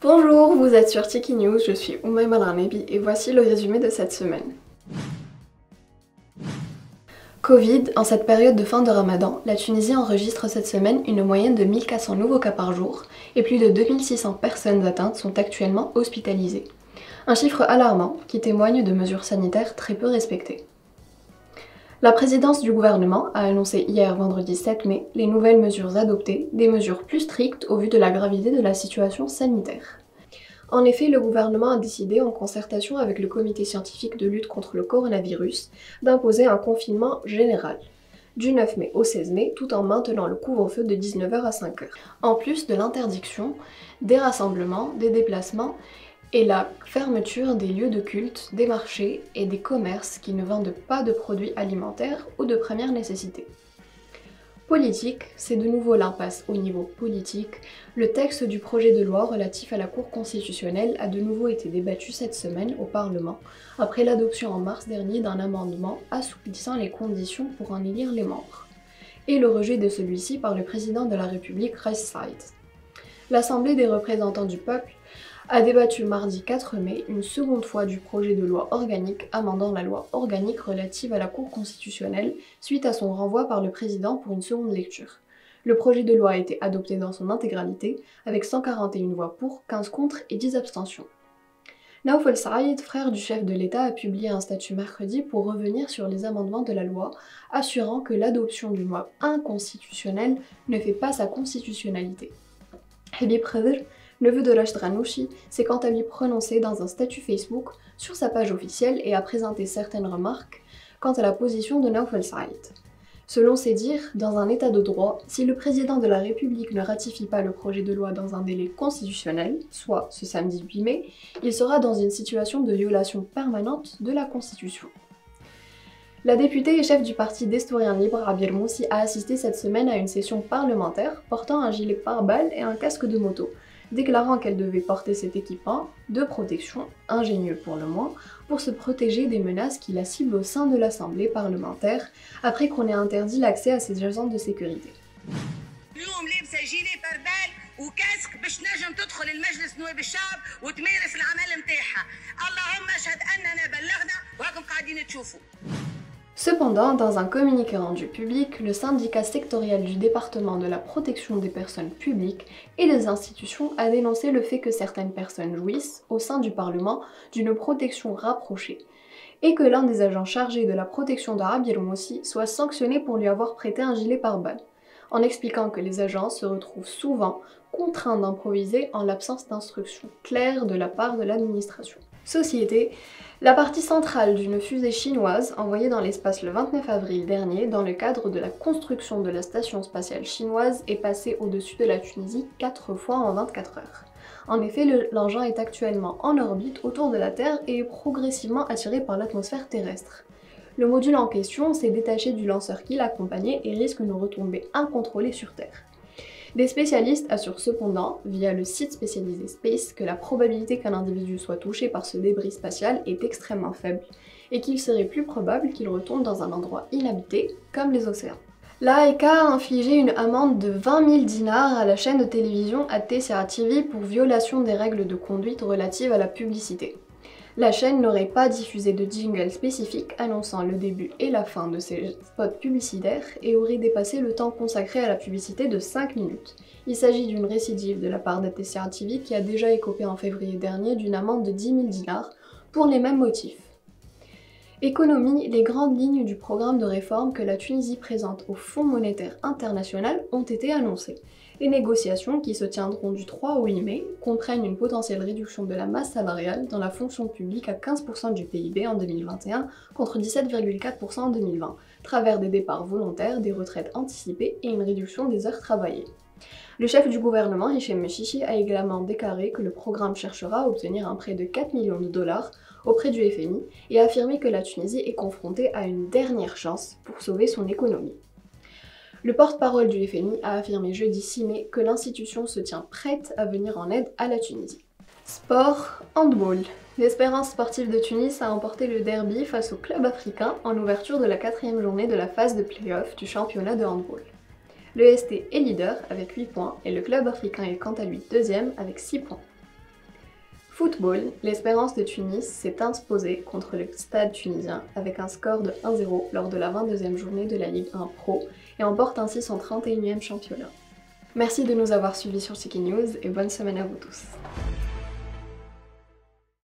Bonjour, vous êtes sur Tiki News, je suis Oumaima Al-Arnebi et voici le résumé de cette semaine. Covid, en cette période de fin de Ramadan, la Tunisie enregistre cette semaine une moyenne de 1400 nouveaux cas par jour et plus de 2600 personnes atteintes sont actuellement hospitalisées. Un chiffre alarmant qui témoigne de mesures sanitaires très peu respectées. La présidence du gouvernement a annoncé hier vendredi 7 mai les nouvelles mesures adoptées, des mesures plus strictes au vu de la gravité de la situation sanitaire. En effet, le gouvernement a décidé, en concertation avec le comité scientifique de lutte contre le coronavirus, d'imposer un confinement général, du 9 mai au 16 mai, tout en maintenant le couvre-feu de 19h à 5h. En plus de l'interdiction des rassemblements, des déplacements et la fermeture des lieux de culte, des marchés et des commerces qui ne vendent pas de produits alimentaires ou de première nécessité. Politique, c'est de nouveau l'impasse au niveau politique. Le texte du projet de loi relatif à la Cour constitutionnelle a de nouveau été débattu cette semaine au Parlement, après l'adoption en mars dernier d'un amendement assouplissant les conditions pour en élire les membres, et le rejet de celui-ci par le président de la République, Kais Saied. L'Assemblée des représentants du peuple a débattu mardi 4 mai une seconde fois du projet de loi organique amendant la loi organique relative à la Cour constitutionnelle suite à son renvoi par le président pour une seconde lecture. Le projet de loi a été adopté dans son intégralité avec 141 voix pour, 15 contre et 10 abstentions. Naouf El-Saïd, frère du chef de l'État, a publié un statut mercredi pour revenir sur les amendements de la loi, assurant que l'adoption d'une loi inconstitutionnelle ne fait pas sa constitutionnalité. Habib Khadir, neveu de Rachid Ghannouchi, s'est quant à lui prononcé dans un statut Facebook sur sa page officielle et a présenté certaines remarques quant à la position de Naouf El-Saïd. Selon ses dires, dans un état de droit, si le président de la République ne ratifie pas le projet de loi dans un délai constitutionnel, soit ce samedi 8 mai, il sera dans une situation de violation permanente de la Constitution. La députée et chef du parti d'Historiens Libres, Rabia Moussi, a assisté cette semaine à une session parlementaire portant un gilet pare-balles et un casque de moto, déclarant qu'elle devait porter cet équipement de protection, ingénieux pour le moins, pour se protéger des menaces qui la ciblent au sein de l'Assemblée parlementaire, après qu'on ait interdit l'accès à ses agents de sécurité. Cependant, dans un communiqué rendu public, le syndicat sectoriel du département de la protection des personnes publiques et des institutions a dénoncé le fait que certaines personnes jouissent, au sein du Parlement, d'une protection rapprochée, et que l'un des agents chargés de la protection de Rabia Moussi soit sanctionné pour lui avoir prêté un gilet pare-balles, en expliquant que les agents se retrouvent souvent contraints d'improviser en l'absence d'instructions claires de la part de l'administration. Société, la partie centrale d'une fusée chinoise envoyée dans l'espace le 29 avril dernier dans le cadre de la construction de la station spatiale chinoise est passée au-dessus de la Tunisie 4 fois en 24 heures. En effet, l'engin est actuellement en orbite autour de la Terre et est progressivement attiré par l'atmosphère terrestre. Le module en question s'est détaché du lanceur qui l'accompagnait et risque de retomber incontrôlé sur Terre. Des spécialistes assurent cependant, via le site spécialisé Space, que la probabilité qu'un individu soit touché par ce débris spatial est extrêmement faible et qu'il serait plus probable qu'il retombe dans un endroit inhabité, comme les océans. L'AEK a infligé une amende de 20 000 dinars à la chaîne de télévision AT TV pour violation des règles de conduite relatives à la publicité. La chaîne n'aurait pas diffusé de jingle spécifique annonçant le début et la fin de ses spots publicitaires et aurait dépassé le temps consacré à la publicité de 5 minutes. Il s'agit d'une récidive de la part d'AT TV qui a déjà écopé en février dernier d'une amende de 10 000 dinars pour les mêmes motifs. Économie, les grandes lignes du programme de réforme que la Tunisie présente au Fonds monétaire international ont été annoncées. Les négociations, qui se tiendront du 3 au 8 mai, comprennent une potentielle réduction de la masse salariale dans la fonction publique à 15% du PIB en 2021 contre 17,4% en 2020, travers des départs volontaires, des retraites anticipées et une réduction des heures travaillées. Le chef du gouvernement, Hichem Mechichi, a également déclaré que le programme cherchera à obtenir un prêt de 4 millions de dollars auprès du FMI et a affirmé que la Tunisie est confrontée à une dernière chance pour sauver son économie. Le porte-parole du FMI a affirmé jeudi 6 mai que l'institution se tient prête à venir en aide à la Tunisie. Sport, handball. L'Espérance sportive de Tunis a emporté le derby face au club africain en ouverture de la 4e journée de la phase de play-off du championnat de handball. Le ST est leader avec 8 points et le club africain est quant à lui deuxième avec 6 points. Football, l'Espérance de Tunis s'est imposée contre le Stade tunisien avec un score de 1-0 lors de la 22e journée de la Ligue 1 Pro et emporte ainsi son 31e championnat. Merci de nous avoir suivis sur CKnews et bonne semaine à vous tous.